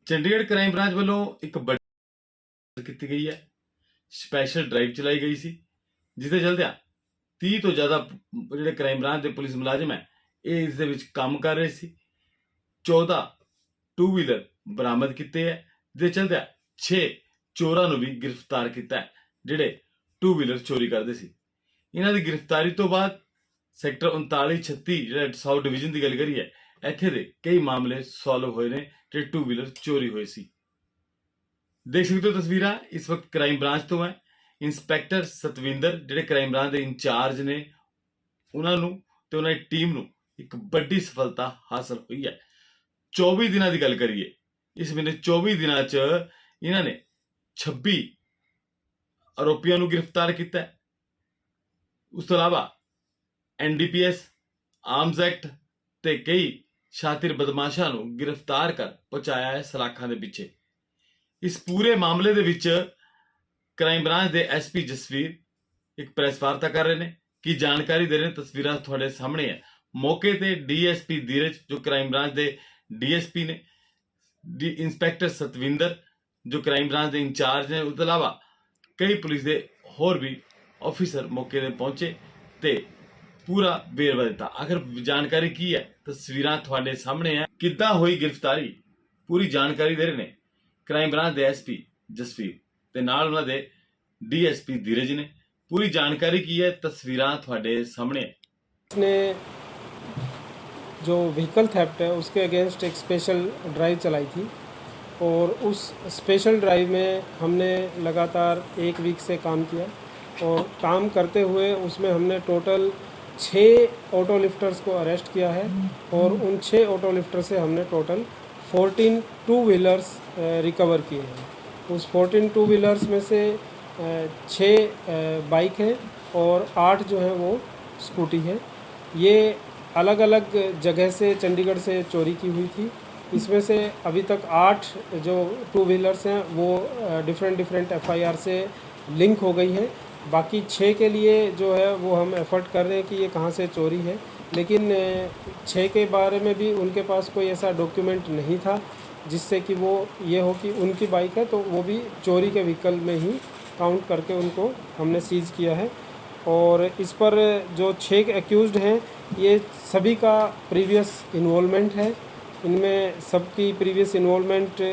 Chandigarh crime branch ਵੱਲੋਂ ਇੱਕ ਵੱਡੀ ਕੀਤੀ ਗਈ ਹੈ। ਸਪੈਸ਼ਲ ਡਰਾਈਵ ਚਲਾਈ ਗਈ ਸੀ, ਜਿਹਦੇ ਚਲਦਿਆਂ 30 ਤੋਂ ਜ਼ਿਆਦਾ ਜਿਹੜੇ ਕ੍ਰਾਈਮ ਬ੍ਰਾਂਚ ਦੇ ਪੁਲਿਸ ਮੁਲਾਜ਼ਮ ਹੈ ਇਹ ਇਸ ਦੇ ਵਿੱਚ ਕੰਮ ਕਰ ਰਹੇ ਸੀ। 14 ਟੂ ਵੀਲਰ ਬਰਾਮਦ ਕੀਤੇ ਹੈ, ਜਿਹਦੇ ਚਲਦਿਆਂ 6 ਚੋਰਾਂ ਨੂੰ ਵੀ ਗ੍ਰਿਫਤਾਰ ਕੀਤਾ ਹੈ ਜਿਹੜੇ ਟੂ ਵੀਲਰ ਚੋਰੀ ਕਰਦੇ ਸੀ। ਇਹਨਾਂ ਦੀ ਗ੍ਰਿਫਤਾਰੀ ਤੋਂ ਬਾਅਦ ਸੈਕਟਰ 3936 ਜਿਹੜਾ ਸਾਊਥ ਡਿਵੀਜ਼ਨ ਦੀ ਗੱਲ ਕਰੀਏ, ਇੱਥੇ ਦੇ ਕਈ ਮਾਮਲੇ ਸੋਲਵ ਹੋਏ ਨੇ ਜਿਹੜੇ ਟੂ ਵੀਲਰ ਚੋਰੀ ਹੋਏ ਸੀ। ਦੇਖ ਸਕਦੇ ਹੋ ਤਸਵੀਰਾਂ ਇਸ ਵਕਤ ਕ੍ਰਾਈਮ ਬ੍ਰਾਂਚ ਤੋਂ ਹੈ। ਇੰਸਪੈਕਟਰ ਸਤਵਿੰਦਰ ਜਿਹੜੇ ਕ੍ਰਾਈਮ ਬ੍ਰਾਂਚ ਦੇ ਇੰਚਾਰਜ ਨੇ, ਉਹਨਾਂ ਨੂੰ ਤੇ ਉਹਨਾਂ ਦੀ ਟੀਮ ਨੂੰ ਇੱਕ ਵੱਡੀ ਸਫਲਤਾ ਹਾਸਲ ਹੋਈ ਹੈ। 24 ਦਿਨਾਂ ਦੀ ਗੱਲ ਕਰੀਏ, ਇਸ ਮਹੀਨੇ 24 ਦਿਨਾਂ 'ਚ ਇਹਨਾਂ ਨੇ 26 ਆਰੋਪੀਆਂ ਨੂੰ ਗ੍ਰਿਫਤਾਰ ਕੀਤਾ ਹੈ। ਉਸ ਤੋਂ ਇਲਾਵਾ NDPS, ਆਰਮਜ਼ ਐਕਟ ਤੇ ਕਈ ਸ਼ਾਤਿਰ ਬਦਮਾਸ਼ਾਂ ਨੂੰ ਗ੍ਰਿਫਤਾਰ ਕਰ ਪਹੁੰਚਾਇਆ ਹੈ ਸਲਾਖਾਂ ਦੇ ਪਿੱਛੇ। ਇਸ ਪੂਰੇ ਮਾਮਲੇ ਦੇ ਵਿੱਚ ਕ੍ਰਾਈਮ ਬ੍ਰਾਂਚ ਦੇ SP ਜਸਵੀਰ ਇੱਕ ਪ੍ਰੈਸ ਵਾਰਤਾ ਕਰ ਰਹੇ ਨੇ। ਕੀ ਜਾਣਕਾਰੀ ਦੇ ਰਹੇ ਨੇ, ਤਸਵੀਰਾਂ ਤੁਹਾਡੇ ਸਾਹਮਣੇ ਹੈ। ਮੌਕੇ ਤੇ DSP ਧੀਰਜ ਜੋ ਕ੍ਰਾਈਮ ਬ੍ਰਾਂਚ ਦੇ DSP ਨੇ, ਇੰਸਪੈਕਟਰ ਸਤਵਿੰਦਰ ਜੋ ਕ੍ਰਾਈਮ ਬ੍ਰਾਂਚ ਦੇ ਇੰਚਾਰਜ ਨੇ, ਉਸ ਤੋਂ ਇਲਾਵਾ ਕਈ ਪੁਲਿਸ ਦੇ ਹੋਰ ਵੀ ਆਫੀਸਰ ਮੌਕੇ ਤੇ ਪਹੁੰਚੇ ਤੇ पूरा बेरवा दिता। आखिर जानकारी की है, तस्वीरां ਤੁਹਾਡੇ ਸਾਹਮਣੇ है। किद्दां हुई गिरफ्तारी पूरी जानकारी दे रहे ने क्राइम ब्रांच ਦੇ SP जसवीर ਤੇ ਨਾਲ ਉਹਨਾਂ ਦੇ DSP धीरज ने। पूरी जानकारी की है, तस्वीरां ਤੁਹਾਡੇ सामने है। ने जो व्हीकल थेफ्ट है उसके अगेंस्ट एक स्पेशल ड्राइव चलाई थी और उस स्पेशल ड्राइव में हमने लगातार 1 वीक से काम किया और काम करते हुए उसमें हमने टोटल 6 ऑटो लिफ्टर्स को अरेस्ट किया है और उन 6 ऑटो लिफ्टर से हमने टोटल 14 टू व्हीलर्स रिकवर किए हैं। उस 14 टू व्हीलर्स में से 6 बाइक है और 8 जो है वो स्कूटी है। ये अलग अलग जगह से चंडीगढ़ से चोरी की हुई थी। इसमें से अभी तक 8 जो टू व्हीलर्स हैं वो डिफरेंट FIR से लिंक हो गई है। बाकी 6 के लिए जो है वो हम एफर्ट कर रहे हैं कि ये कहाँ से चोरी है, लेकिन 6 के बारे में भी उनके पास कोई ऐसा डॉक्यूमेंट नहीं था जिससे कि वो ये हो कि उनकी बाइक है, तो वो भी चोरी के व्हीकल में ही काउंट करके उनको हमने सीज़ किया है। और इस पर जो 6 एक्यूज़्ड हैं ये सभी का प्रीवियस इन्वॉल्वमेंट है। इनमें सबकी प्रीवियस इन्वॉल्वमेंट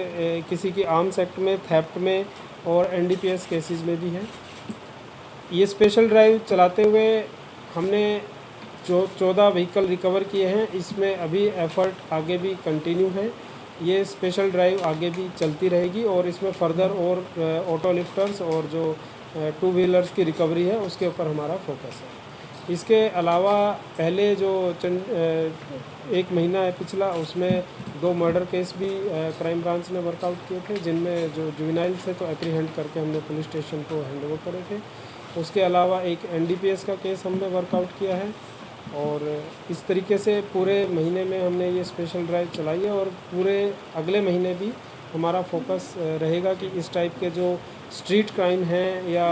किसी की आर्म्स एक्ट में, थेफ्ट में और NDPS केसेस में भी है। ये स्पेशल ड्राइव चलाते हुए हमने जो 14 व्हीकल रिकवर किए हैं, इसमें अभी एफ़र्ट आगे भी कंटिन्यू है। ये स्पेशल ड्राइव आगे भी चलती रहेगी और इसमें फर्दर और ऑटो लिफ्टर्स और जो टू व्हीलर्स की रिकवरी है उसके ऊपर हमारा फोकस है। इसके अलावा पहले जो 1 महीना है पिछला, उसमें 2 मर्डर केस भी क्राइम ब्रांच ने वर्कआउट किए थे, जिनमें जो जुवेनाइल थे तो एप्रीहेंड करके हमने पुलिस स्टेशन को हैंडओवर करे थे। उसके अलावा एक NDPS का केस हमने वर्कआउट किया है और इस तरीके से पूरे महीने में हमने ये स्पेशल ड्राइव चलाई है और पूरे अगले महीने भी हमारा फोकस रहेगा कि इस टाइप के जो स्ट्रीट क्राइम है या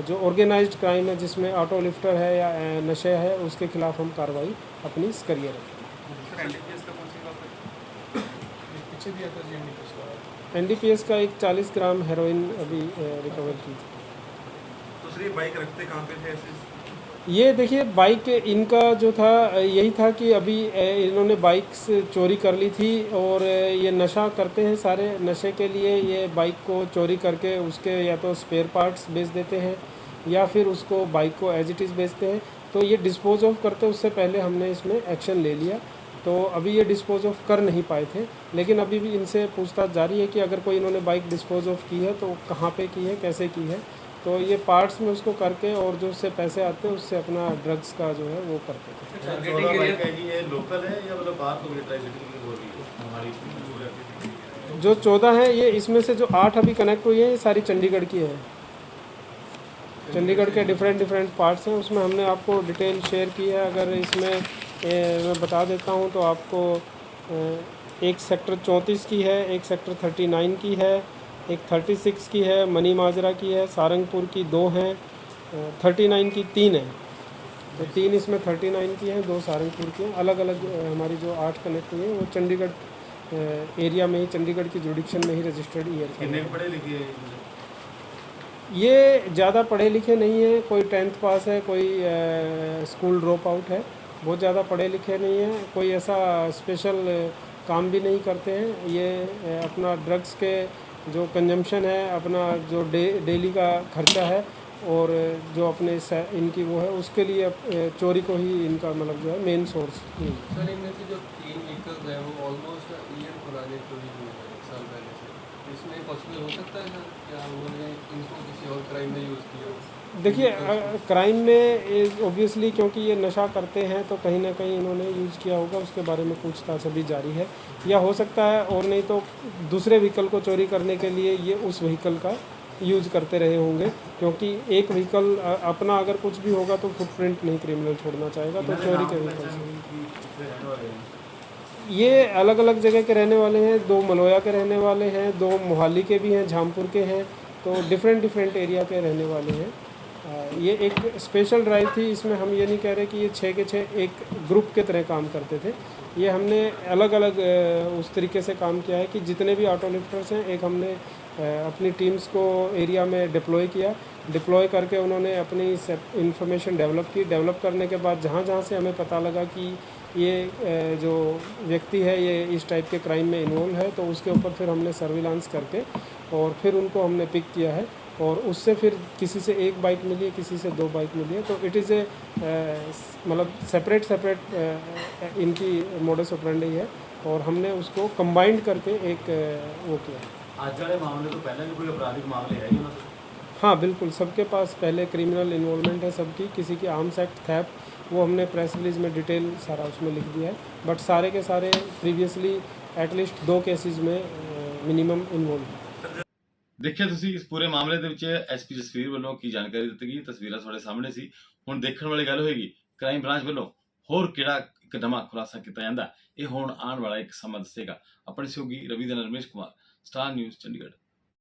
जो ऑर्गेनाइज्ड क्राइम है जिसमें ऑटो लिफ्टर है या नशे है, उसके खिलाफ हम कार्रवाई अपनी करिए रखें। NDPS का एक 40 ग्राम हेरोइन अभी रिकवर की थी। दूसरी बाइक रखते कहाँ पे थे ऐसे? ये देखिए, बाइक इनका जो था यही था कि अभी इन्होंने बाइक से चोरी कर ली थी और ये नशा करते हैं। सारे नशे के लिए ये बाइक को चोरी करके उसके या तो स्पेयर पार्ट्स बेच देते हैं या फिर उसको बाइक को एज इट इज़ बेचते हैं। तो ये डिस्पोज ऑफ करते, उससे पहले हमने इसमें एक्शन ले लिया। तो अभी ये डिस्पोज ऑफ कर नहीं पाए थे, लेकिन अभी भी इनसे पूछताछ जारी है कि अगर कोई इन्होंने बाइक डिस्पोज ऑफ की है तो कहाँ पे की है, कैसे की है। तो ये पार्ट्स में उसको करके और जो उससे पैसे आते हैं उससे अपना ड्रग्स का जो है वो करते थे। लोकल है या मतलब बाहर हो रही है हमारी? जो 14 है ये, इसमें से जो 8 अभी कनेक्ट हुई है ये सारी चंडीगढ़ की है। चंडीगढ़ के डिफरेंट पार्ट्स हैं, उसमें हमने आपको डिटेल शेयर की है। अगर इसमें मैं बता देता हूँ तो आपको एक सेक्टर 34 की है, एक सेक्टर 39 की है, एक 36 की है, मनी माजरा की है, सारंगपुर की 2 हैं, 39 की 3 है। तो 3 इसमें 39 की हैं, 2 सारंगपुर की हैं। अलग अलग हमारी जो 8 कनेक्ट हुई हैं वो चंडीगढ़ एरिया में ही, चंडीगढ़ की जुडिक्शन में ही रजिस्टर्ड ईयर कितने के पढ़े लिखे हैं? ये ज़्यादा पढ़े लिखे नहीं है, कोई 10th पास है, कोई स्कूल ड्रॉप आउट है, बहुत ज़्यादा पढ़े लिखे नहीं है, कोई ऐसा स्पेशल काम भी नहीं करते हैं। ये अपना ड्रग्स के जो कंजम्पशन है, अपना जो डेली का खर्चा है और जो अपने इनकी वो है, उसके लिए चोरी को ही इनका मतलब जो है मेन सोर्स। सर इनमें से जो 3 व्हीकल्स हैं वो ऑलमोस्ट ईयर पुराने चोरी हुए हैं, 1 साल पहले से। इसमें पॉसिबल हो सकता है सर, क्या उन्होंने इनको किसी और क्राइम में यूज़ किया? देखिए क्राइम में ऑब्वियसली क्योंकि ये नशा करते हैं तो कहीं ना कहीं इन्होंने यूज़ किया होगा, उसके बारे में पूछताछ अभी जारी है। या हो सकता है और नहीं तो दूसरे व्हीकल को चोरी करने के लिए ये उस व्हीकल का यूज करते रहे होंगे, क्योंकि एक व्हीकल अपना अगर कुछ भी होगा तो फुटप्रिंट नहीं क्रिमिनल छोड़ना चाहेगा, तो चोरी के व्हीकल से। ये अलग अलग जगह के रहने वाले हैं, 2 मलोया के रहने वाले हैं, 2 मोहाली के भी हैं, झामपुर के हैं, तो डिफरेंट एरिया के रहने वाले हैं। ये एक स्पेशल ड्राइव थी, इसमें हम ये नहीं कह रहे कि ये 6 के 6 एक ग्रुप के तरह काम करते थे। ये हमने अलग अलग उस तरीके से काम किया है कि जितने भी ऑटो लिफ्टर्स हैं, एक हमने अपनी टीम्स को एरिया में डिप्लॉय किया, डिप्लॉय करके उन्होंने अपनी इंफॉर्मेशन डेवलप की। डेवलप करने के बाद जहाँ जहाँ से हमें पता लगा कि ये जो व्यक्ति है ये इस टाइप के क्राइम में इन्वॉल्व है, तो उसके ऊपर फिर हमने सर्विलांस करके और फिर उनको हमने पिक किया है। और उससे फिर किसी से 1 बाइक मिली है, किसी से 2 बाइक मिली है, तो इट इज़ ए मतलब सेपरेट इनकी मोडस ऑपरेंडी है और हमने उसको कंबाइंड करके एक वो किया है। आज वाले मामले तो पहले भी कोई आपराधिक मामले है ही ना? हाँ बिल्कुल, सबके पास पहले क्रिमिनल इन्वॉल्वमेंट है सबकी। किसी की आर्म्स एक्ट थेफ्ट वो हमने प्रेस रिलीज में डिटेल सारा उसमें लिख दिया है, बट सारे के सारे प्रीवियसली एटलीस्ट 2 केसेस में मिनिमम इन्वॉल्व है। ਦੇਖਿਆ ਤੁਸੀਂ ਇਸ ਪੂਰੇ ਮਾਮਲੇ ਦੇ ਵਿੱਚ ਐਸਪੀ ਜਸਵੀਰ ਵੱਲੋਂ ਕੀ ਜਾਣਕਾਰੀ ਦਿੱਤੀ ਗਈ, ਤਸਵੀਰਾਂ ਤੁਹਾਡੇ ਸਾਹਮਣੇ ਸੀ। ਹੁਣ ਦੇਖਣ ਵਾਲੀ ਗੱਲ ਹੋਏਗੀ ਕ੍ਰਾਈਮ ਬ੍ਰਾਂਚ ਵੱਲੋਂ ਹੋਰ ਕਿਹੜਾ ਇੱਕ ਨਵਾਂ ਖੁਲਾਸਾ ਕੀਤਾ ਜਾਂਦਾ, ਇਹ ਹੁਣ ਆਉਣ ਵਾਲਾ ਇੱਕ ਸਮਾਂ ਦੱਸੇਗਾ। ਆਪਣੇ ਸਹਿਯੋਗੀ ਰਵੀ ਦੇ ਨਾਲ ਰਮੇਸ਼ ਕੁਮਾਰ, ਸਟਾਰ ਨਿਊਜ਼ ਚੰਡੀਗੜ੍ਹ।